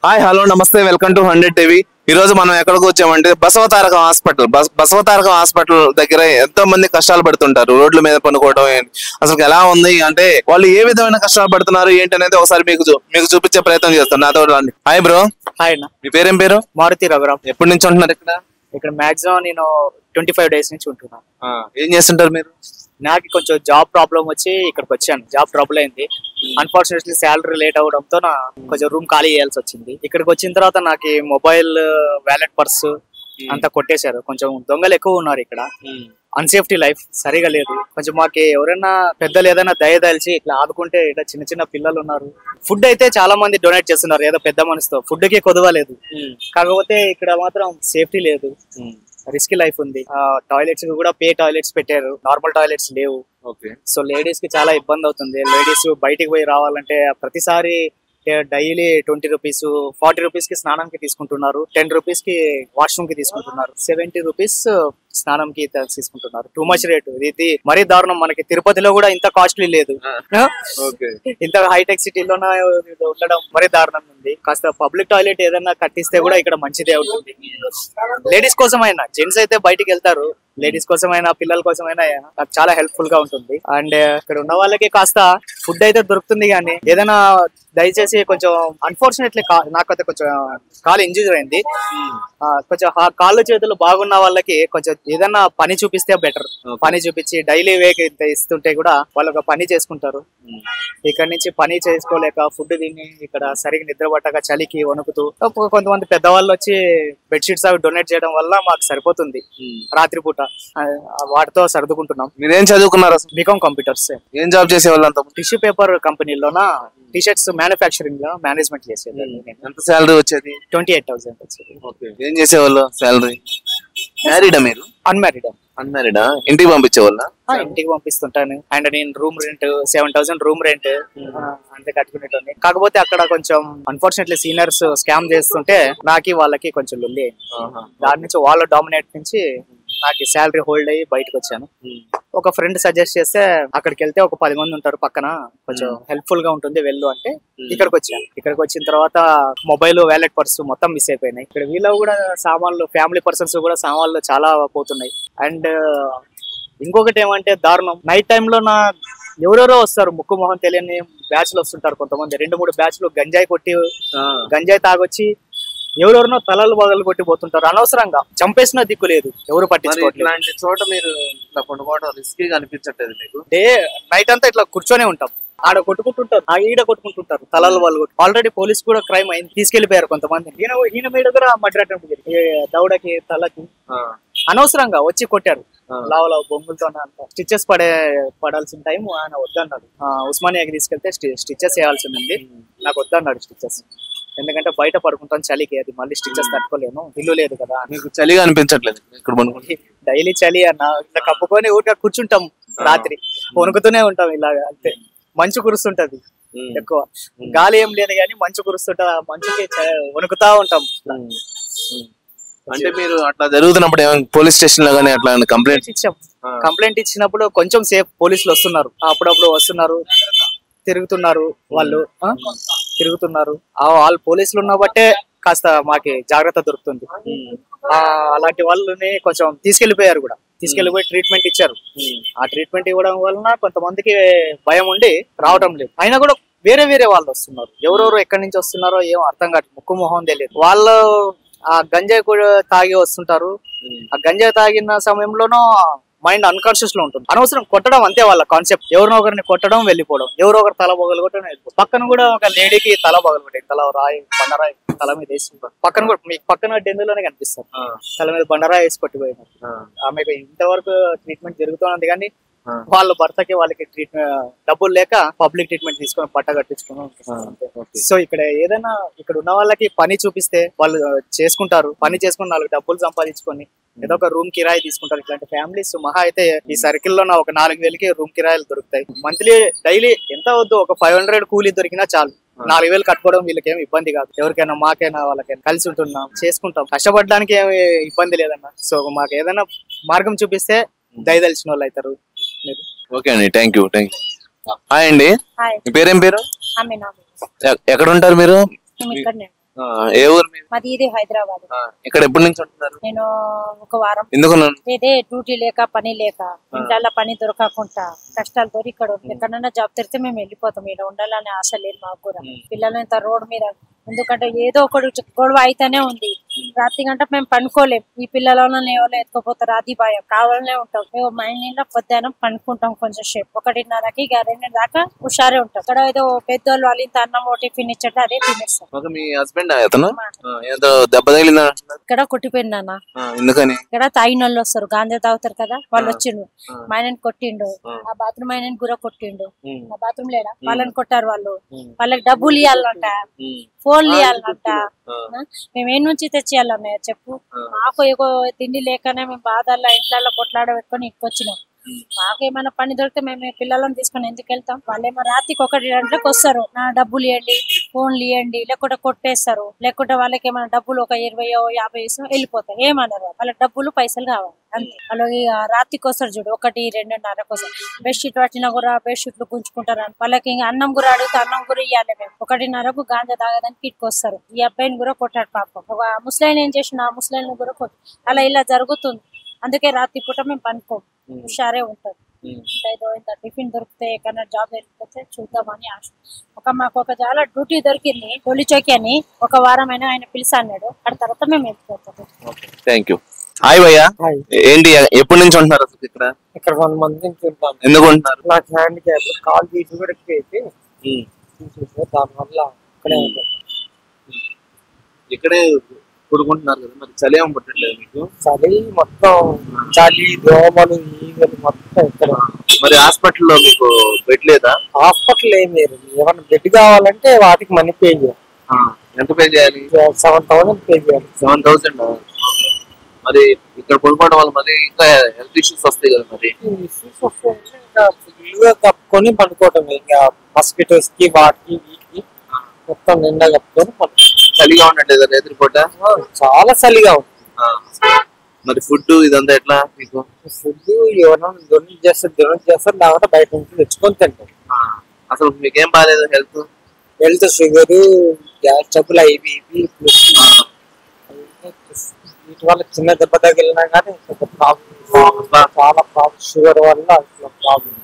Hi hello నమస్తే welcome to 100 TV. ఈ రోజు మనం ఎక్కడికి వచ్చామంటే బసవతారకం హాస్పిటల్. బసవతారకం హాస్పిటల్ దగ్గర ఎంతో మంది కష్టాలు పడుతుంటారు, రోడ్ల మీద పనుకోవడం. అసలు ఎలా ఉంది అంటే వాళ్ళు ఏ విధమైన కష్టాలు పడుతున్నారు ఏంటి అనేది ఒకసారి మీకు చూపించే ప్రయత్నం చేస్తాను. నాతో రండి. Hi bro. హాయ్ అన్న. మీ పేరేం పేరు? మారుతి రఘురామ్. ఎప్పటి నుంచి ఉంటున్నారు ఇక్కడ? ఇక్కడ మాక్సిమం నేను 25 డేస్ నుంచి ఉంటున్నాను. ఏం చేస్తుంటారు మీరు? నాకు కొంచెం జాబ్ ప్రాబ్లం వచ్చి ఇక్కడికి వచ్చాను. జాబ్ ప్రాబ్లం అయింది. అన్ఫార్చునేట్లీ శాలరీ లేట్ అవడంతో నా కొంచెం రూమ్ ఖాళీ చేయాల్సి వచ్చింది. ఇక్కడికి వచ్చిన తర్వాత నాకు మొబైల్, వ్యాలెట్, పర్సు అంతా కొట్టేశారు. కొంచెం దొంగలు ఎక్కువ ఉన్నారు ఇక్కడ. అన్సేఫ్టీ లైఫ్ సరిగా లేదు. కొంచెం మాకు ఎవరైనా పెద్దలు ఏదైనా దయదలిచి ఇట్లా ఆదుకుంటే, ఇట్లా చిన్న చిన్న పిల్లలు ఉన్నారు. ఫుడ్ అయితే చాలా మంది డొనేట్ చేస్తున్నారు ఏదో పెద్ద మనసుతో. ఫుడ్ కి కొదవలేదు. కాకపోతే ఇక్కడ మాత్రం సేఫ్టీ లేదు, రిస్క్ లైఫ్ ఉంది. టాయిలెట్స్ కూడా పే టాయిలెట్స్ పెట్టారు, నార్మల్ టాయిలెట్స్ లేవు. సో లేడీస్ కి చాలా ఇబ్బంది అవుతుంది. లేడీస్ బయటికి పోయి రావాలంటే ప్రతిసారి డైలీ 20 రూపీస్ 40 రూపీస్ కి స్నానంకి తీసుకుంటున్నారు, 10 రూపీస్ కి వాష్రూమ్ కి తీసుకుంటున్నారు, 70 రూపీస్ స్నానంకి తీసుకుంటున్నారు. టూ మచ్ రేటు ఇది, మరీ దారుణం. మనకి తిరుపతిలో కూడా ఇంత కాస్ట్లీ లేదు, ఇంత హైటెక్ సిటీలో ఉండడం మరీ దారుణం ఉంది. కాస్త పబ్లిక్ టాయిలెట్ ఏదైనా కట్టిస్తే కూడా ఇక్కడ మంచిదే ఉంటుంది. లేడీస్ కోసమైనా, జెంట్స్ అయితే బయటికి వెళ్తారు, లేడీస్ కోసమైనా పిల్లల కోసమైనా చాలా హెల్ప్ఫుల్ గా ఉంటుంది. అండ్ ఇక్కడ ఉన్న వాళ్ళకి కాస్త ఫుడ్ అయితే దొరుకుతుంది, కానీ ఏదైనా దయచేసి కొంచెం అన్ఫార్చునేట్లీ నాకైతే కొంచెం కాలు ఇంజూరీ అయింది. కొంచెం కాళ్ళు చేతులు బాగున్న వాళ్ళకి కొంచెం ఏదైనా పని చూపిస్తే బెటర్. పని చూపించి డైలీ వేక్ ఇస్తుంటే కూడా వాళ్ళు ఒక పని చేసుకుంటారు. ఇక్కడ నుంచి పని చేసుకోలేక ఫుడ్ తిని ఇక్కడ సరిగ్గా నిద్ర పట్టక చలికి వణుకుతూ కొంతమంది పెద్దవాళ్ళు వచ్చి బెడ్షీట్స్ అవి డొనేట్ చేయడం వల్ల మాకు సరిపోతుంది రాత్రిపూట. వాటితో సర్దుకుంటున్నాం. మీరేం చదువుకున్నారు? BCom computers. ఏం జాబ్ చేసేవాళ్ళంతా? టిష్యూ పేపర్ కంపెనీలోన టీ-షర్ట్స్ మ్యానుఫ్యాక్చరింగ్ లో మేనేజ్మెంట్ చేసేది. ఎంత శాలరీ వచ్చేది? 28,000 వచ్చేది. ఏం చేసేవాళ్ళు? శాలరీ? మ్యారీడా మీరు? అన్మ్యారీడా? ఇంటికి పంపించేవాళ్ళ? ఇంటికి పంపిస్తుంటాను. అండ్ నేను రూమ్ రెంట్ 7,000 రూమ్ రెంట్ అంతే కట్టుకునేటోని. కాకపోతే అక్కడ కొంచెం అన్ఫార్చునేట్లీ సీనియర్స్ స్కామ్ చేస్తుంటే నాకు వాళ్ళకి కొంచెం లొల్లి. దాని నుంచి వాళ్ళ డామినేట్ నుంచి నాకు శాలరీ హోల్డ్ అయ్యి బయటకు వచ్చాను. ఒక ఫ్రెండ్ సజెస్ట్ చేస్తే అక్కడికి వెళ్తే ఒక 10 మంది ఉంటారు పక్కన, కొంచెం హెల్ప్ఫుల్ గా ఉంటుంది వెళ్ళు అంటే ఇక్కడికి వచ్చాను. ఇక్కడికి వచ్చిన తర్వాత మొబైల్, వ్యాలెట్, పర్సు మొత్తం మిస్ అయిపోయినాయి. ఇక్కడ వీళ్ళు కూడా సామాన్లు, ఫ్యామిలీ పర్సన్స్ కూడా సామాన్లు చాలా పోతున్నాయి. అండ్ ఇంకొకటి ఏమంటే దారుణం, నైట్ టైంలో ఎవరెవరో వస్తారు, ముక్కు మొహం తెలియని బ్యాచ్లు వస్తుంటారు. కొంతమంది 2-3 బ్యాచ్లు గంజాయి తాగొచ్చి ఎవరెవరినో తలలు పగలు కొట్టి పోతుంటారు అనవసరంగా. చంపేసిన దిక్కు లేదు, ఎవరు పట్టించుకోవట్లేదు. ఇలాంటి చోట మీరు ఇట్లా కొనుక్కోవడం రిస్కీగా అనిపించట్లేదు మీకు? నైట్ అంతా ఇట్లా కూర్చొనే ఉంటాం, ఆడ కొట్టుకుంటుంటారు, ఈడ కొట్టుకుంటుంటారు, తలలు వాళ్ళు. ఆల్రెడీ పోలీస్ కూడా క్రైమ్ అయింది, తీసుకెళ్లిపోయారు కొంతమంది. ఈయన మీద కూడా మర్డర్ దౌడకి తలకి అనవసరంగా వచ్చి కొట్టారు. లావు బొంగులతో స్టిచెస్ పడాల్సిన టైం ఆయన వద్దన్నాడు. ఉస్మానియాకి తీసుకెళ్తే స్టిచెస్ వేయాల్సి ఉంది, నాకు వద్దన్నాడు స్టిచెస్. ఎందుకంటే బయట పడుకుంటాను చలికి, అది మళ్ళీ స్టిచెస్ తట్టుకోలేను, ఇల్లు లేదు కదా. మీకు చలిగా అనిపించట్లేదు ఇక్కడ? డైలీ చలి అన్న, ఇట్లా కప్పుకొని ఊరికే కూర్చుంటాం, రాత్రి వణుకుతూనే ఉంటాం ఇలాగ. అంతే, మంచు కురుస్తుంటది ఎక్కువ, గాలి ఏం లేదు కానీ మంచు కురుస్తుంటది. మంచుకి వణుకుతా ఉంటాం. అంటే మీరు అట్లా జరుగుతున్నప్పుడు పోలీస్ స్టేషన్ లో కానీ అట్లా కంప్లైంట్ ఇచ్చినప్పుడు కొంచెం సేఫ్. పోలీసులు వస్తున్నారు, అప్పుడప్పుడు వస్తున్నారు, తిరుగుతున్నారు. వాళ్ళు పోలీసులు ఉన్నబట్టే కాస్త మాకి జాగ్రత్త దొరుకుతుంది. అలాంటి వాళ్ళని కొంచెం తీసుకెళ్లిపోయారు కూడా, తీసుకెళ్లిపోయి ట్రీట్మెంట్ ఇచ్చారు. ఆ ట్రీట్మెంట్ ఇవ్వడం వలన కొంతమందికి భయం ఉండి రావడం లేదు. అయినా కూడా వేరే వాళ్ళు వస్తున్నారు. ఎవరెవరు ఎక్కడి నుంచి వస్తున్నారో ఏమో అర్థం కాదు, ముక్కు మొహం తెలియదు. వాళ్ళు ఆ గంజాయి కూడా తాగి వస్తుంటారు. ఆ గంజాయి తాగిన సమయంలోనూ మైండ్ అన్కాన్షియస్ లో ఉంటుంది. అనవసరం కొట్టడం అంతే వాళ్ళ కాన్సెప్ట్. ఎవరినో ఒకరిని కొట్టడం, వెళ్ళిపోవడం, ఎవరో ఒకరు తల పగలు కొట్టడం, వెళ్ళిపోవడం. పక్కన కూడా ఒక లేడీకి తల పగలు కొట్టాయి, తల రాయి బండరాయి తల మీద వేసి పక్కన కూడా మీకు పక్కన డెందులోనే కనిపిస్తారు, తల మీద బండరాయి వేసి కొట్టిపోయినారు. ఆమెకు ఇంతవరకు ట్రీట్మెంట్ జరుగుతున్నది, కానీ వాళ్ళ భర్తకి వాళ్ళకి డబ్బులు లేక పబ్లిక్ ట్రీట్మెంట్ తీసుకొని పట్ట కట్టించుకుని. సో ఇక్కడ ఏదైనా ఇక్కడ ఉన్న వాళ్ళకి పని చూపిస్తే వాళ్ళు చేసుకుంటారు. పని చేసుకుని 4 డబ్బులు సంపాదించుకొని ఏదో ఒక రూమ్ కిరాయి తీసుకుంటారు. ఇట్లాంటి ఫ్యామిలీస్ మహా అయితే ఈ సర్కిల్ లో ఒక 4,000కి రూమ్ కిరాయిలు దొరుకుతాయి. మంత్లీ డైలీ ఎంత వద్దు, ఒక 500 కూలీ దొరికినా చాలు. 4,000 కట్టుకోవడం వీళ్ళకి ఏమి ఇబ్బంది కాదు. ఎవరికైనా మాకైనా వాళ్ళకైనా కలిసి ఉంటున్నాం, చేసుకుంటాం, కష్టపడడానికి ఏమి ఇబ్బంది లేదన్న. సో మాకు ఏదైనా మార్గం చూపిస్తే దయదలిచిన వాళ్ళు అవుతారు. ఓకే అండి, థ్యాంక్ యూ. హాయ్ అండి, మీ పేరేం పేరు? ఎక్కడ ఉంటారు మీరు? ఏ ఊరు మీది? మాది ఇది హైదరాబాద్. ఇక్కడ ఎప్పటి నుంచి ఉంటున్నారు? నేను ఒక వారం. ఎందుకు? ఇదే డ్యూటీ లేక పని లేక ఇంట్లో పని దొరకకుండా కష్టాలతో ఇక్కడ ఎక్కడన్నా జాబ్ తెరిస్తే మేము వెళ్ళిపోతాం. ఇక్కడ ఉండాలనే ఆశ లేదు మాకు కూడా. పిల్లలు ఇంత రోడ్ మీద, ఎందుకంటే ఏదో ఒకటి గొడవ అయితేనే ఉంది. రాత్రి గంట మేము పనుకోలేం. ఈ పిల్లలని ఎవరో ఎత్తుకోపోతారు, అది భయం. కావాలనే ఉంటాం. మేము మైండ్ పొద్దున్నం పనుకుంటాం కొంచెం సేపు, 1:30కి 2 దాకా హుషారే ఉంటాం. ఇక్కడ ఏదో పెద్దోళ్ళు వాళ్ళు ఇంత అన్నం టిఫిన్ ఇచ్చట అదే తినేస్తాం. మీ హస్బెండ్ అతను ఏదో దెబ్బ తగిలిందా? ఇక్కడ కొట్టిపోయిందన్న. ఎందుకని? ఇక్కడ తాగిన వాళ్ళు వస్తారు, గాంజా తాగుతారు కదా, వాళ్ళు వచ్చిండు. మా ఆయన కొట్టిండు, ఆ బాత్రూమ్ ఆయన కూడా కొట్టిండు. ఆ బాత్రూమ్ లేడా వాళ్ళని కొట్టారు. వాళ్ళకి డబ్బులు ఇవ్వాలంట, ఫోన్లు ఇవ్వాలంట. మేము ఏ నుంచి తెచ్చేయాలన్నాయ చెప్పు. మాకు ఏదో తిండి లేకనే మేము బాధల్లో ఇంట్లో కొట్లాడ పెట్టుకొని ఇంకొచ్చినాం. మాకు ఏమైనా పని దొరికితే మేము పిల్లలను తీసుకొని ఎందుకు వెళ్తాం? వాళ్ళేమో రాత్రికి 1 గంటలకు వస్తారు, నా డబ్బులు ఇవ్వండి, ఫోన్లు ఇవ్వండి, లేకుంటే కొట్టేస్తారు. లేకుంటే వాళ్ళకి ఏమైనా డబ్బులు ఒక 20-50 ఇస్తాం, వెళ్ళిపోతారు. ఏమన్నారు? వాళ్ళకి డబ్బులు పైసలు కావాలి అంతే. వాళ్ళకి రాత్రికి వస్తారు చూడు, 1-2:30 వస్తారు. బెడ్షీట్ పట్టినా కూడా బెడ్షీట్లు గుంజుకుంటారు. వాళ్ళకి ఇంకా అన్నం కూడా అడిగితే అన్నం కూడా ఇవ్వాలి. మేము 1:30కు గాంజా తాగడానికి ఇటుకు వస్తారు. ఈ అబ్బాయిని కూడా కొట్టాడు పాపం. ఒక ముస్లిం ఏం చేసిన ఆ ముస్లింని కూడా కొట్టు. అలా ఇలా జరుగుతుంది. అందుకే రాత్రి పూట మేము పనుకోం, హుషారే ఉంటది. ఏదో ఇంత టిఫిన్ దొరికితే ఎక్కడన్నా జాబ్ వెళ్ళిపోతే చూద్దామని ఆశ. మాకు ఒక చాలా డ్యూటీ దొరికింది, టొలిచోకి అని. ఒక వారం అయినా ఆయన పిలిచి అన్నాడు. ఆ తర్వాత మేము వెళ్ళిపోతాం. Thank you. హాయ్ భయ్యా, ఏంటి ఎప్పటి నుంచి ఉంటున్నారు అసలు ఇక్కడ? ఇక్కడ 1 month నుంచి ఉంటాను. ఎందుకు ఉంటున్నారు? నాకు హ్యాండ్ క్యాప్, కాల్ తీసి కూడా ఎక్కువ దానివల్ల ఇక్కడే ఉంటాను. ఇక్కడే పడుకుంటున్నారు కదా, మరి చలి ఏమో పుట్టట్లేదు మీకు? చలి మొత్తం, చలి దోమలు ఈగలు మొత్తం ఇక్కడ. మరి హాస్పిటల్లో మీకు బెడ్ లేదా? హాస్పిటల్ ఏం లేదు. ఏమన్నా బెడ్ కావాలంటే వాటికి మనీ పే చేయాలి. ఎంత పే చేయాలి? 7,000 పే చేయాలి. 7,000. మరి ఇక్కడ పడుకోవడం వల్ల మరి ఇంకా హెల్త్ ఇష్యూస్ వస్తాయి కదా. మరి ఇష్యూస్ వస్తే ఇంకా ఫుల్గా కప్పుకొని పడుకోవటం. ఇంకా మస్కిటోస్ కి వాటికి వీటికి మొత్తం నిండా కప్పుకొని పడుకోవడం. చలిగా ఉండట్లేదు కదా ఎదురుపూట? చాలా చలిగా ఉంది. మరి ఫుడ్ ఇదంతా ఎట్లా మీకు? ఫుడ్ ఎవరైనా డొనేట్ చేస్తారు, లేకపోతే బయట నుంచి తెచ్చుకొని తింటారు. అసలు మీకేం బాగాలేదు హెల్త్ షుగర్, గ్యాస్ ట్రబుల్, ఇవి వీటి వల్ల చిన్న దెబ్బ తగిలినా కానీ ప్రాబ్లం, చాలా ప్రాబ్లం. షుగర్ వల్ల అసలు ప్రాబ్లం.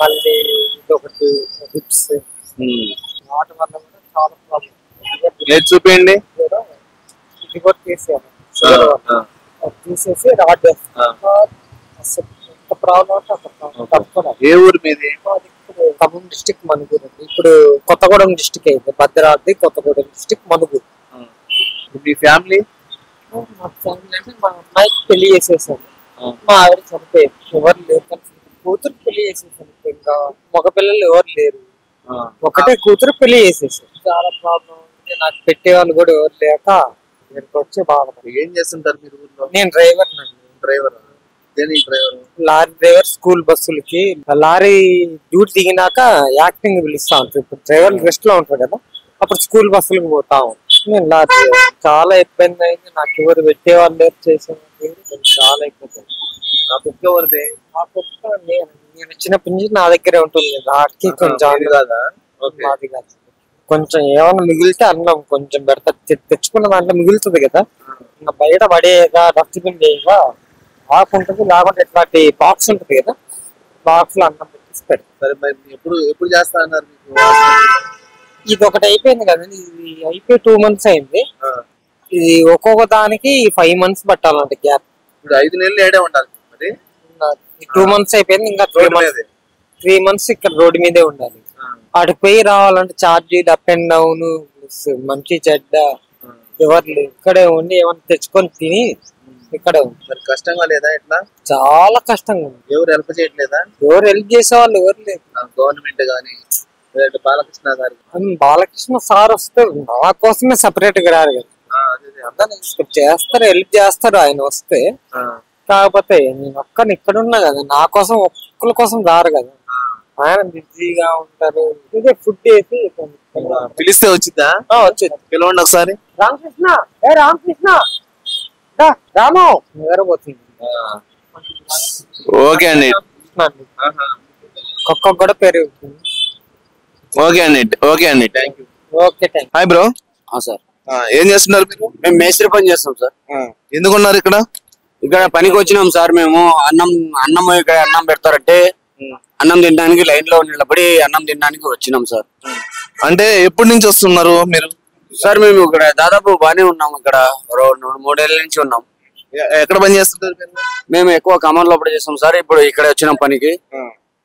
మళ్ళీ ఇదొకటి హిప్స్, వాటి వల్ల కూడా చాలా ప్రాబ్లం. చూపించండి. ఇది కూడా తీసేయాలి, షుగర్ వల్ల తీసేసి రాడ్ ఎంత ప్రాబ్లం అంటే అంత ప్రాబ్లం. ఏ ఊరు మీది? ఖమ్మం డిస్టిక్ మనుగూరు. ఇప్పుడు కొత్తగూడెం డిస్టిక్ అయింది. భద్రాద్రి కొత్తగూడెం డిస్టిక్ మనుగూరు. మీ ఫ్యామిలీ? మా ఫ్యామిలీ అంటే మా అమ్మాయికి పెళ్లి చేసేసాను, మా ఆవిడ చనిపోయారు, ఎవరు లేరు. కూతురు పెళ్లి చేసేసాను. ఇంకా మగ పిల్లలు ఎవరు లేరు, ఒకటే కూతురు పెళ్లి చేసేసారు. చాలా ప్రాబ్లం. నాకు పెట్టేవాళ్ళు కూడా ఎవరు లేక ఇక్కడికి వచ్చి బాధపడి. ఏం చేస్తుంటారు మీరు ఊర్లో? నేను డ్రైవర్ నండి. డ్రైవర్? Lorry driver. స్కూల్ బస్సులకి లారీ డ్యూటీ దిగినాక యాక్టింగ్ పిలుస్తా ఉంటారు. ఇప్పుడు డ్రైవర్ రెస్ట్ లో ఉంటారు కదా, అప్పుడు స్కూల్ బస్సులకు పోతా ఉంటాను. నేను లారీ చాలా ఇబ్బంది అయింది. నాకు ఎవరు పెట్టేవాళ్ళు లేరు, చేసేవాళ్ళు చాలా ఇబ్బంది. ఆ కుక్క ఎవరిది? ఆ కుక్క నేను వచ్చినప్పటి నుంచి నా దగ్గరే ఉంటుంది. నాటికి కొంచెం కాదా? అది కాదు, కొంచెం ఏమైనా మిగిలితే అన్నం కొంచెం పెడతా. తెచ్చుకున్న దాంట్లో మిగులుతుంది కదా, ఇంకా బయట పడేగా డస్ట్బిన్ చేయగా ఆకుంటుంది. లేకుంటే ఇట్లాంటి బాక్స్ ఉంటుంది కదా, బాక్స్ లో అన్నం పెట్టేసి పెడతారు. ఎప్పుడు చేస్తా అన్నారు మీకు? ఇది ఒకటి అయిపోయింది కదా, ఇది అయిపోయి 2 months అయింది. ఇది ఒక్కొక్క దానికి 5 months పట్టాలంట గ్యాప్. ఇప్పుడు 5 నెలలు ఏడే ఉండాలి. మరి 2 months అయిపోయింది, ఇంకా 3 months ఇక్కడ రోడ్డు మీదే ఉండాలి. అటుకు పోయి రావాలంటే ఛార్జీలు, అప్ అండ్ డౌన్, మంచి చెడ్డ ఎవరు లేరు. ఇక్కడే ఉండి ఏమన్నా తెచ్చుకొని తిని ఇక్కడే ఉంది. మరి కష్టంగా లేదా? ఎట్లా? చాలా కష్టంగా ఉంది. ఎవరు హెల్ప్ చేయట్లేదా? ఎవరు హెల్ప్ చేసే వాళ్ళు ఎవరు లేరు. గవర్నమెంట్ గానీ బాలకృష్ణ గారు? బాలకృష్ణ సార్ వస్తే నా కోసమే సపరేట్ గా రారు కదా, చేస్తారు, హెల్ప్ చేస్తారు ఆయన వస్తే. కాకపోతే నేను ఒక్కని ఇక్కడ ఉన్నా కదా, నా కోసం ఒక్కరి కోసం రారు కదా, ఆయన బిజీగా ఉంటారు. ఇదే ఫుడ్ వేసి పిలిస్తే వచ్చిద్దా? వచ్చేది. పిలవండి ఒకసారి. రామకృష్ణ, ఏ రామకృష్ణ, రాము నిద్రపోతుంది. ఓకే అండి, కుక్క కూడా పెరుగుతుంది. ఓకే అండి, thank you. Okay, thank you. Hi bro. Sir ఏం చేస్తున్నారు మీరు? మేము మేస్త్రి పని చేస్తాం సార్. ఎందుకున్నారు ఇక్కడ? ఇక్కడ పనికి వచ్చినాం సార్. మేము అన్నం ఇక్కడ అన్నం పెడతారంటే అన్నం తినడానికి లైన్ లో నిలబడి అన్నం తినడానికి వచ్చినాం సార్. అంటే ఎప్పటి నుంచి వస్తున్నారు మీరు? సార్ మేము ఇక్కడ దాదాపు బానే ఉన్నాం. ఇక్కడ 3 ఏళ్ళ నుంచి ఉన్నాం. ఎక్కడ పని చేస్తుంటారు మీరు? మేము ఎక్కువ ఖమ్మం లోపల చేస్తాం సార్. ఇప్పుడు ఇక్కడ వచ్చినాం పనికి.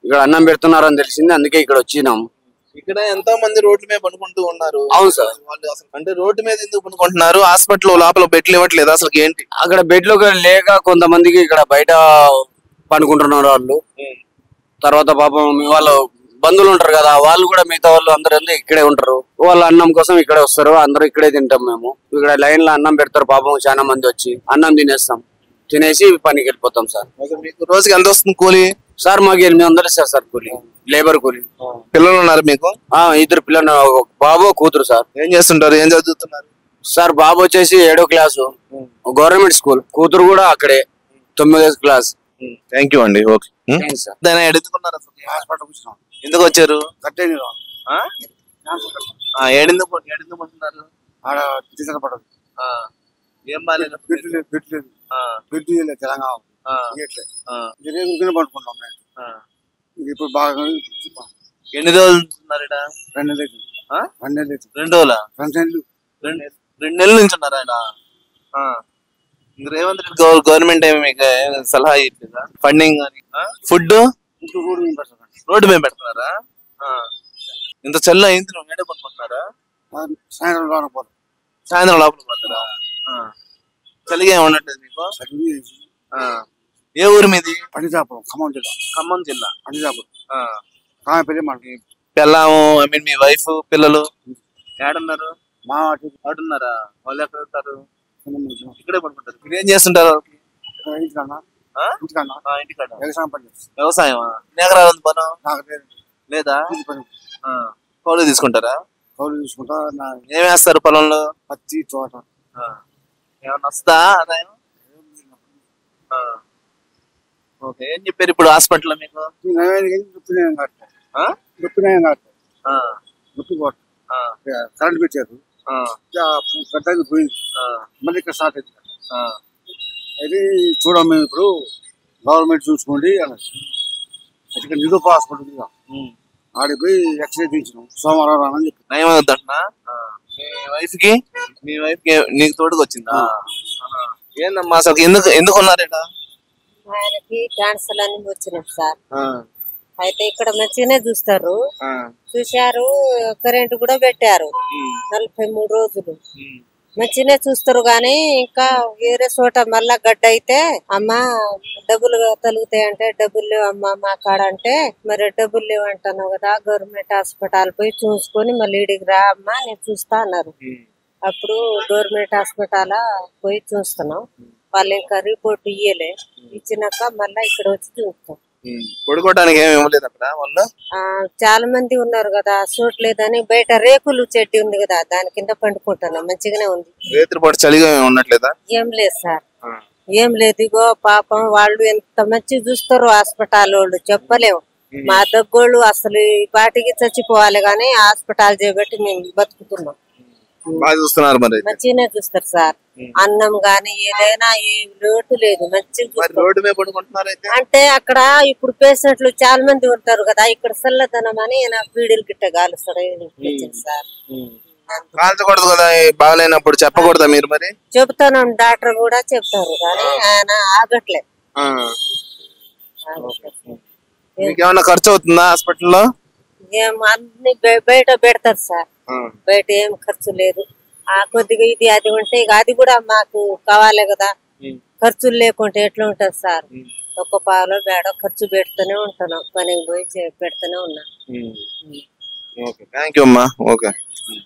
ఇక్కడ అన్నం పెడుతున్నారని తెలిసింది, అందుకే ఇక్కడ వచ్చినాం. ఇక్కడ ఎంతో మంది రోడ్ల మీద పనుకుంటూ ఉన్నారు. అవును సార్. వాళ్ళు అసలు అంటే రోడ్డు మీద ఎందుకు పనుకుంటున్నారు? హాస్పిటల్ లోపల బెడ్లు ఇవ్వట్లేదు అసలు ఏంటి? అక్కడ బెడ్లు లేక కొంతమందికి ఇక్కడ బయట పనుకుంటున్నారు వాళ్ళు. తర్వాత పాపం వాళ్ళు బంధువులు ఉంటారు కదా, వాళ్ళు కూడా మిగతా వాళ్ళు అందరూ ఇక్కడే ఉంటారు. వాళ్ళ అన్నం కోసం ఇక్కడే వస్తారు. అందరూ ఇక్కడే తింటాం మేము. ఇక్కడ లైన్ లో అన్నం పెడతారు. పాపం చాలా మంది వచ్చి అన్నం తినేస్తాం. తినేసి పనికి వెళ్ళిపోతాం సార్. మీకు రోజుకి ఎంత వస్తుంది కూలి? సార్ మాకు 800 ఇస్తారు సార్ కూలి, లేబర్ కూలి. పిల్లలు ఉన్నారు మీకు? 2 పిల్లలు, బాబు కూతురు సార్. ఏం చేస్తుంటారు? ఏం చదువుతున్నారు? సార్ బాబు వచ్చేసి 7వ క్లాసు, గవర్నమెంట్ స్కూల్. కూతురు కూడా అక్కడే 9వ క్లాస్. థ్యాంక్ యూ అండి. Okay sir. ఎడుతున్నారు అసలు? ఎందుకు వచ్చారు? ఏడెందుకు పడుతున్నారు? ఏం బాగాలేదు తెలంగాణ పడుకున్నాం. ఇప్పుడు బాగా ఎన్ని రోజులు ఉంటున్నారు? 2 నెలలు. 2 రోజులా? 2 నెలల నుంచి ఉన్నారు ఆయన. రేవంత్ రెడ్డి గవర్నమెంట్ ఏమి మీకు సలహా ఇట్లేదా? ఫండింగ్ కానీ ఫుడ్ రోడ్డు మీద పెడుతున్నారా? ఇంత చల్ల అయింది, నువ్వు మేడ పనుకుంటున్నారా? సాయంత్రం లోపల పోతారా? చలిగా ఏమి ఉండట్లేదు మీకు? ఏ ఊరు మీది? పండితాపురం, ఖమ్మం జిల్లా. ఖమ్మం జిల్లా. పండితాపురం కామెపల్లి మండలం. పెళ్ళాము, ఐ మీన్ మీ వైఫ్, పిల్లలు ఏడున్నారు? మా ఆడున్నారా? వాళ్ళు ఎక్కడ ఉంటారు? ఇక్కడే పడుకుంటారు. మీరు ఏం చేస్తుంటారు? ఇంటికన్నా ఇంటికాడ వ్యవసాయం పని చేస్తాం. వ్యవసాయమా? ఎన్ని ఎకరాలు ఉంది పను? నాకు లేదా? పని కౌలు తీసుకుంటారా? కౌలు తీసుకుంటా. ఏం వేస్తారు పొలంలో? పత్తి, తోట. ఏమన్నా వస్తుందా ఆదాయం? ఓకే. ఏం చెప్పారు ఇప్పుడు హాస్పిటల్లో మీకు? కరెంట్ పెట్టారు, కరెంట్ పోయింది, మళ్ళీ ఇక్కడ స్టార్ట్ అయింది. అయితే చూడం మేము ఇప్పుడు గవర్నమెంట్ చూసుకోండి ఇక్కడ నిరూప హాస్పిటల్ ఆడికి పోయి ఎక్స్రే తీసినాం సోమవారం రానని చెప్పి. నయం అవుతుందంటున్నా. మీ వైఫ్ కి నీకు తోడుకు వచ్చిందా? ఏందమ్మా అసలు ఎందుకు ఉన్నారేట? ఆయనకి క్యాన్సర్ అని వచ్చినాం సార్. అయితే ఇక్కడ మంచిగానే చూస్తారు. చూశారు, కరెంట్ కూడా పెట్టారు 43 రోజులు. మంచిగానే చూస్తారు గానీ ఇంకా వేరే చోట మళ్ళా గడ్డ అయితే అమ్మ డబ్బులు తలుగుతాయి అంటే డబ్బులు లేవు అమ్మ మా కాడ అంటే, మరి డబ్బులు లేవు అంటున్నావు కదా, గవర్నమెంట్ హాస్పిటల్ పోయి చూసుకొని మళ్ళీ ఇడికి రా అమ్మ నేను చూస్తా అన్నారు. అప్పుడు గవర్నమెంట్ హాస్పిటల్ పోయి చూస్తున్నాం. వాళ్ళు ఇంకా రిపోర్ట్ ఇయ్యలే. ఇచ్చినాక మళ్ళా ఇక్కడ వచ్చి చూస్తాం. పడుకోవడానికి ఏమి ఇవ్వలేదు అక్కడ వాళ్ళు? చాలా మంది ఉన్నారు కదా, చూడలేదని బయట రేకులు చెట్టు ఉంది కదా, దాని కింద పండుకుంటున్నాం. మంచిగానే ఉంది. రేత్రిపాటు చలిగా ఉన్నట్లేదా? ఏం లేదు సార్, ఏం లేదు. ఇగో పాపం వాళ్ళు ఎంత మంచి చూస్తారు హాస్పిటల్ వాళ్ళు, చెప్పలేము. మా దగ్గోళ్ళు అసలు ఈ పాటికి చచ్చిపోవాలి గానీ హాస్పిటల్ చేయబట్టి మేము బతుకుతున్నాం. బాగా చూస్తున్నారు మరి? మంచిగానే చూస్తారు సార్. అన్నం గాని ఏదైనా ఏ లోటు లేదు, మంచిగా రోడ్డు మీద పడుకుంటున్నారు. అంటే అక్కడ ఇప్పుడు పేషెంట్లు చాలా మంది ఉంటారు కదా, ఇక్కడ చల్లదనం అని పీడీలు గిట్ట కాలుస్తారు సార్. కాల్చకూడదు కదా బాగాలేనప్పుడు, చెప్పకూడదా మీరు మరి? చెప్తాను, డాక్టర్ కూడా చెప్తారు కానీ ఆయన ఆగట్లే. మీకేమన్నా ఖర్చు అవుతుందా హాస్పిటల్లో? ఏం అన్ని బయట పెడతారు సార్, బయట ఏం ఖర్చు లేదు. కొద్దిగా ఇది అది ఉంటే ఇక అది కూడా మాకు కావాలి కదా, ఖర్చులు లేకుంటే ఎట్లా ఉంటది సార్? ఒక్క పావులో బేడో ఖర్చు పెడుతూనే ఉంటున్నాం, పనికి పోయి పెడుతూనే ఉన్నాం. థ్యాంక్ యూ అమ్మా. ఓకే.